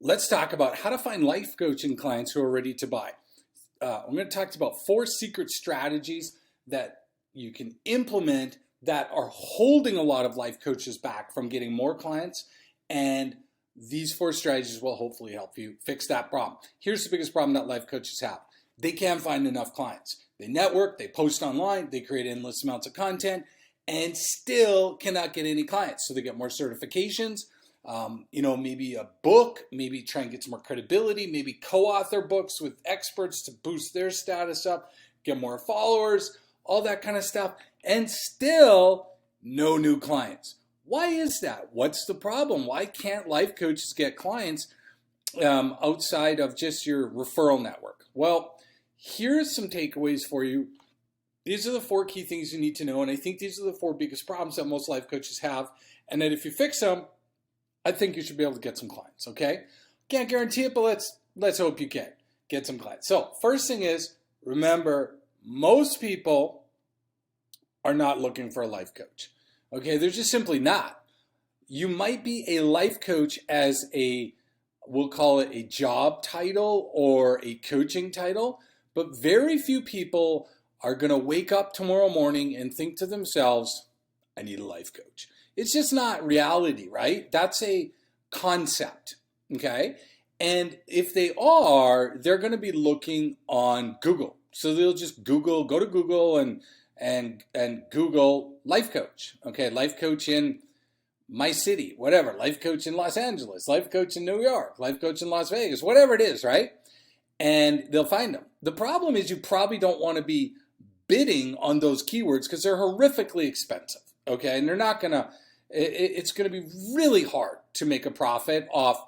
Let's talk about how to find life coaching clients who are ready to buy. I'm going to talk about 4 secret strategies that you can implement that are holding a lot of life coaches back from getting more clients. And these 4 strategies will hopefully help you fix that problem. Here's the biggest problem that life coaches have. They can't find enough clients. They network, they post online, they create endless amounts of content, and still cannot get any clients. So they get more certifications, maybe a book, maybe try and get some more credibility, maybe co-author books with experts to boost their status up, get more followers, all that kind of stuff, and still no new clients. Why is that? What's the problem? Why can't life coaches get clients outside of just your referral network? Well, here's some takeaways for you. These are the 4 key things you need to know, and I think these are the 4 biggest problems that most life coaches have, and that if you fix them, I think you should be able to get some clients, okay? Can't guarantee it, but let's hope you can get some clients. So first thing is, remember, most people are not looking for a life coach, okay? They're just simply not. You might be a life coach as we'll call it a job title or a coaching title, but very few people are going to wake up tomorrow morning and think to themselves, I need a life coach. It's just not reality, right? That's a concept, okay? And if they are, they're going to be looking on Google. So they'll just go to Google and Google life coach, okay? Life coach in my city, whatever. Life coach in Los Angeles, life coach in New York, life coach in Las Vegas, whatever it is, right? And they'll find them. The problem is you probably don't want to be bidding on those keywords because they're horrifically expensive, okay? And they're not going to, it's going to be really hard to make a profit off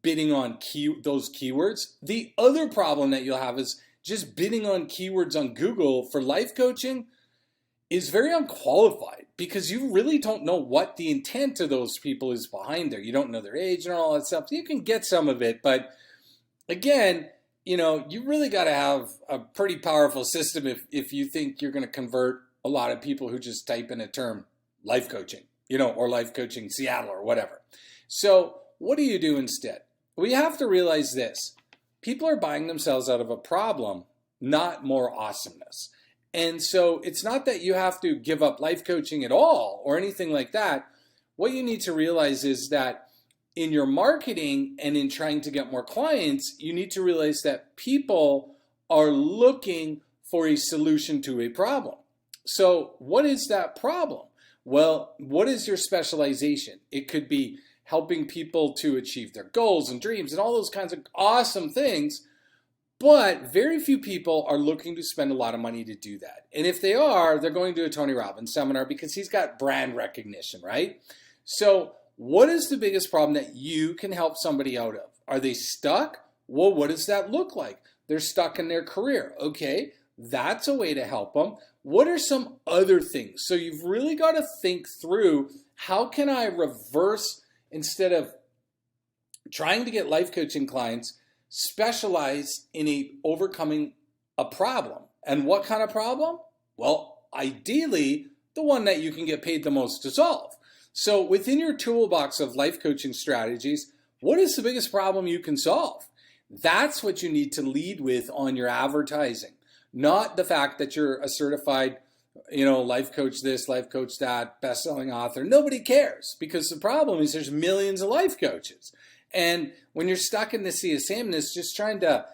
bidding on those keywords. The other problem that you'll have is just bidding on keywords on Google for life coaching is very unqualified because you really don't know what the intent of those people is behind there. You don't know their age and all that stuff. You can get some of it, but again, you really got to have a pretty powerful system if you think you're going to convert a lot of people who just type in a term life coaching, or life coaching Seattle or whatever. So what do you do instead? We have to realize this. People are buying themselves out of a problem, not more awesomeness. And so it's not that you have to give up life coaching at all or anything like that. What you need to realize is that in your marketing and in trying to get more clients, you need to realize that people are looking for a solution to a problem. So what is that problem? Well, what is your specialization? It could be helping people to achieve their goals and dreams and all those kinds of awesome things, but very few people are looking to spend a lot of money to do that. And if they are, they're going to a Tony Robbins seminar because he's got brand recognition, right? So what is the biggest problem that you can help somebody out of? Are they stuck? Well, what does that look like? They're stuck in their career. Okay, that's a way to help them. What are some other things? So you've really got to think through, how can I reverse, instead of trying to get life coaching clients, specialize in overcoming a problem. And what kind of problem? Well, ideally, the one that you can get paid the most to solve. So within your toolbox of life coaching strategies, what is the biggest problem you can solve? That's what you need to lead with on your advertising, not the fact that you're a certified, life coach this, life coach that, best-selling author. Nobody cares, because the problem is there's millions of life coaches. And when you're stuck in the sea of sameness, just trying to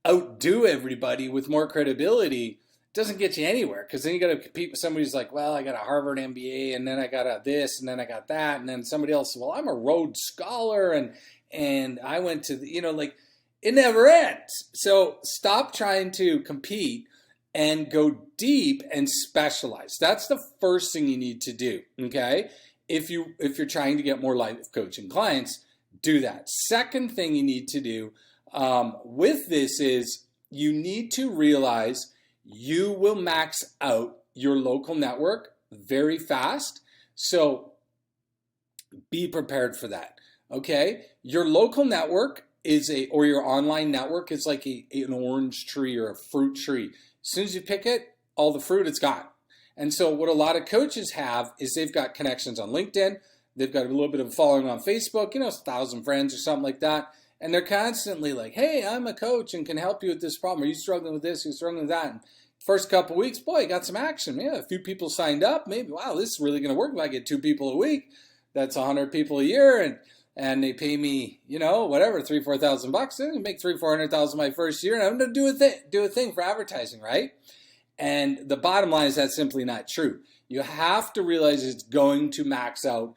outdo everybody with more credibility doesn't get you anywhere, because then you got to compete with somebody who's like, well, I got a Harvard MBA, and then I got a this, and then I got that, and then somebody else, well, I'm a Rhodes Scholar, and I went to it never ends. So stop trying to compete and go deep and specialize. That's the first thing you need to do, okay? If you're trying to get more life coaching clients, do that. Second thing you need to do with this is you need to realize you will max out your local network very fast. So be prepared for that, okay? Your local network or your online network is like an orange tree or a fruit tree. As soon as you pick it, all the fruit, it's gone. And so what a lot of coaches have is they've got connections on LinkedIn, they've got a little bit of a following on Facebook, 1,000 friends or something like that. And they're constantly like, hey, I'm a coach and can help you with this problem. Are you struggling with this? Are you struggling with that? And first couple of weeks, boy, got some action. Yeah, a few people signed up. Maybe, wow, this is really going to work. If I get 2 people a week, that's 100 people a year. And they pay me, whatever, $3,000-4,000. They're going to make $300,000-400,000 my first year. And I'm going to do a thing for advertising, right? And the bottom line is that's simply not true. You have to realize it's going to max out.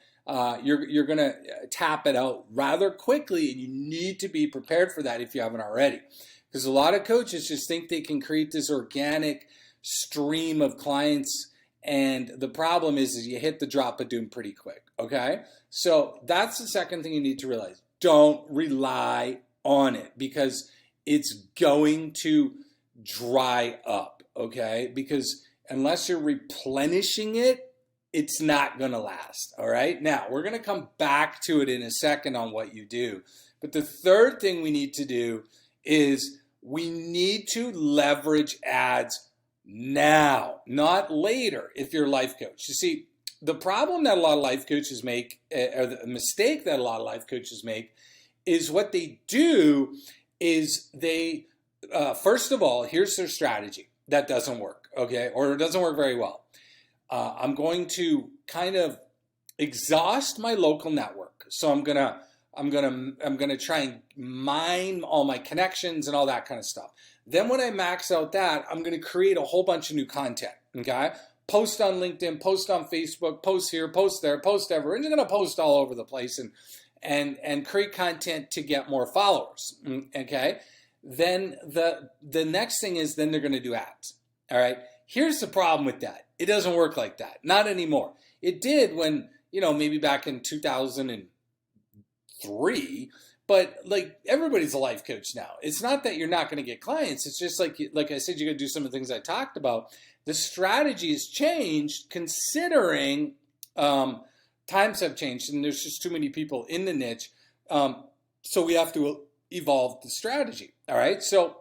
You're going to tap it out rather quickly, and you need to be prepared for that if you haven't already. Because a lot of coaches just think they can create this organic stream of clients, and the problem is you hit the drop of doom pretty quick, okay? So that's the second thing you need to realize. Don't rely on it because it's going to dry up, okay? Because unless you're replenishing it, it's not going to last, all right? Now, we're going to come back to it in a second on what you do. But the third thing we need to do is we need to leverage ads now, not later if you're a life coach. You see, the problem that a lot of life coaches make, or the mistake that a lot of life coaches make, is what they do is they, first of all, here's their strategy. That doesn't work, okay? Or it doesn't work very well. I'm going to kind of exhaust my local network. So I'm gonna try and mine all my connections and all that kind of stuff. Then when I max out that, I'm gonna create a whole bunch of new content. Okay, post on LinkedIn, post on Facebook, post here, post there, post everywhere. And you're gonna post all over the place and create content to get more followers. Okay, then the next thing is then they're gonna do ads. All right. Here's the problem with that. It doesn't work like that. Not anymore. It did when, maybe back in 2003, but like everybody's a life coach now. It's not that you're not going to get clients. It's just like I said, you're going to do some of the things I talked about. The strategy has changed considering times have changed and there's just too many people in the niche. So we have to evolve the strategy. All right. So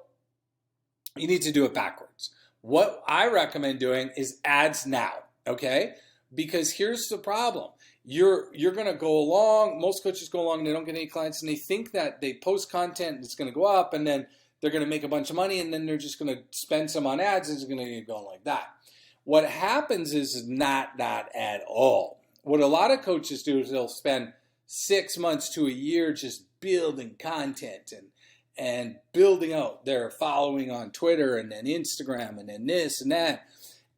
you need to do it backwards. What I recommend doing is ads now, okay? Because here's the problem. You're going to go along, most coaches go along and they don't get any clients and they think that they post content and it's going to go up and then they're going to make a bunch of money and then they're just going to spend some on ads and it's going to keep going like that. What happens is not that at all. What a lot of coaches do is they'll spend 6 months to a year just building content and building out their following on Twitter and then Instagram and then this and that,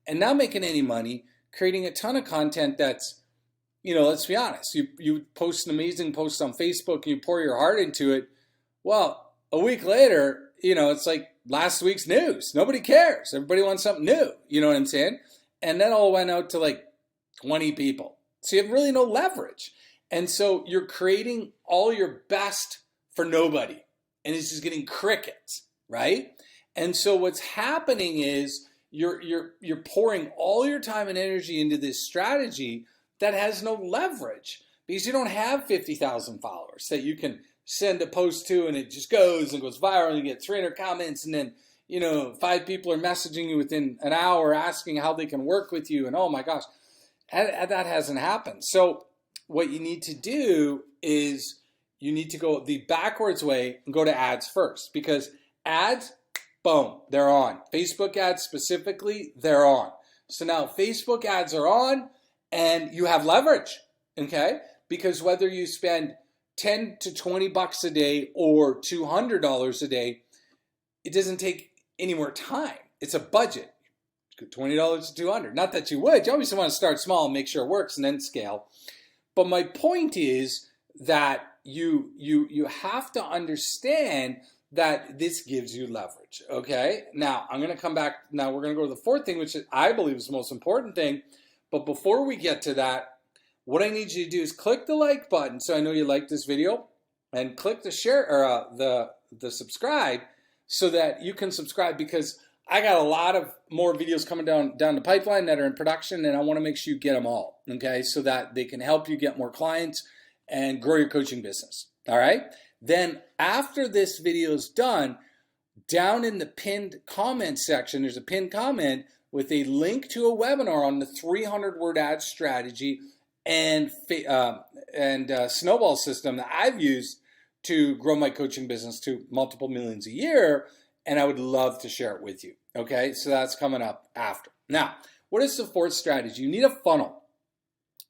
and not making any money, creating a ton of content that's, let's be honest, you post an amazing post on Facebook and you pour your heart into it. Well, a week later, it's like last week's news. Nobody cares. Everybody wants something new. You know what I'm saying? And that all went out to like 20 people. So you have really no leverage. And so you're creating all your best for nobody. And it's just getting crickets, right? And so what's happening is you're pouring all your time and energy into this strategy that has no leverage because you don't have 50,000 followers that you can send a post to and it just goes viral and you get 300 comments and then 5 people are messaging you within an hour asking how they can work with you and oh my gosh, that hasn't happened. So what you need to do is you need to go the backwards way and go to ads first because ads, boom, they're on. Facebook ads specifically, they're on. So now Facebook ads are on and you have leverage, okay? Because whether you spend 10 to 20 bucks a day or $200 a day, it doesn't take any more time. It's a budget. $20 to $200. Not that you would. You always want to start small and make sure it works and then scale. But my point is that you have to understand that this gives you leverage, okay? Now, I'm going to come back. Now, we're going to go to the fourth thing, which I believe is the most important thing. But before we get to that, what I need you to do is click the like button so I know you like this video and click the share or the subscribe so that you can subscribe because I got a lot of more videos coming down the pipeline that are in production and I want to make sure you get them all, okay? So that they can help you get more clients and grow your coaching business, all right? Then after this video is done, down in the pinned comment section, there's a pinned comment with a link to a webinar on the 300-word ad strategy and snowball system that I've used to grow my coaching business to multiple millions a year, and I would love to share it with you. Okay, so that's coming up after. Now, what is the fourth strategy? You need a funnel,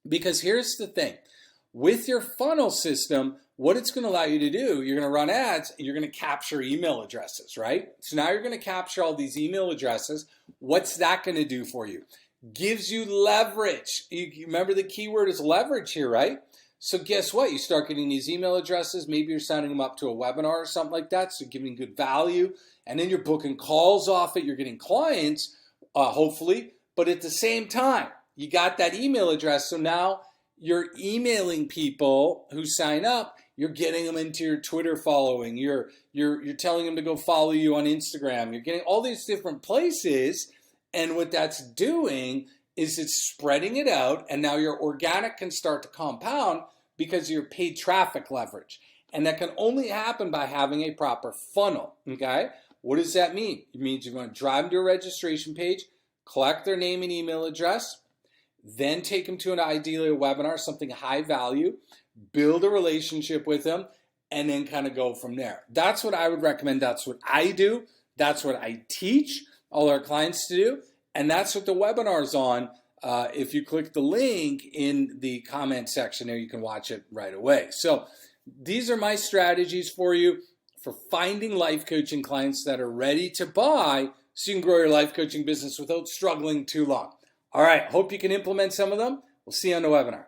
because here's the thing. With your funnel system, what it's going to allow you to do, you're going to run ads, and you're going to capture email addresses, right? So now you're going to capture all these email addresses. What's that going to do for you? Gives you leverage. You remember the keyword is leverage here, right? So guess what? You start getting these email addresses. Maybe you're signing them up to a webinar or something like that, so giving good value. And then you're booking calls off it. You're getting clients, hopefully. But at the same time, you got that email address. So now you're emailing people who sign up. You're getting them into your Twitter following. You're telling them to go follow you on Instagram. You're getting all these different places. And what that's doing is it's spreading it out. And now your organic can start to compound because of your paid traffic leverage. And that can only happen by having a proper funnel, okay? What does that mean? It means you're going to drive them to a registration page, collect their name and email address, then take them to ideally a webinar, something high value, build a relationship with them, and then kind of go from there. That's what I would recommend. That's what I do. That's what I teach all our clients to do. And that's what the webinar's on. If you click the link in the comment section there, you can watch it right away. So these are my strategies for you for finding life coaching clients that are ready to buy so you can grow your life coaching business without struggling too long. All right, hope you can implement some of them. We'll see you on the webinar.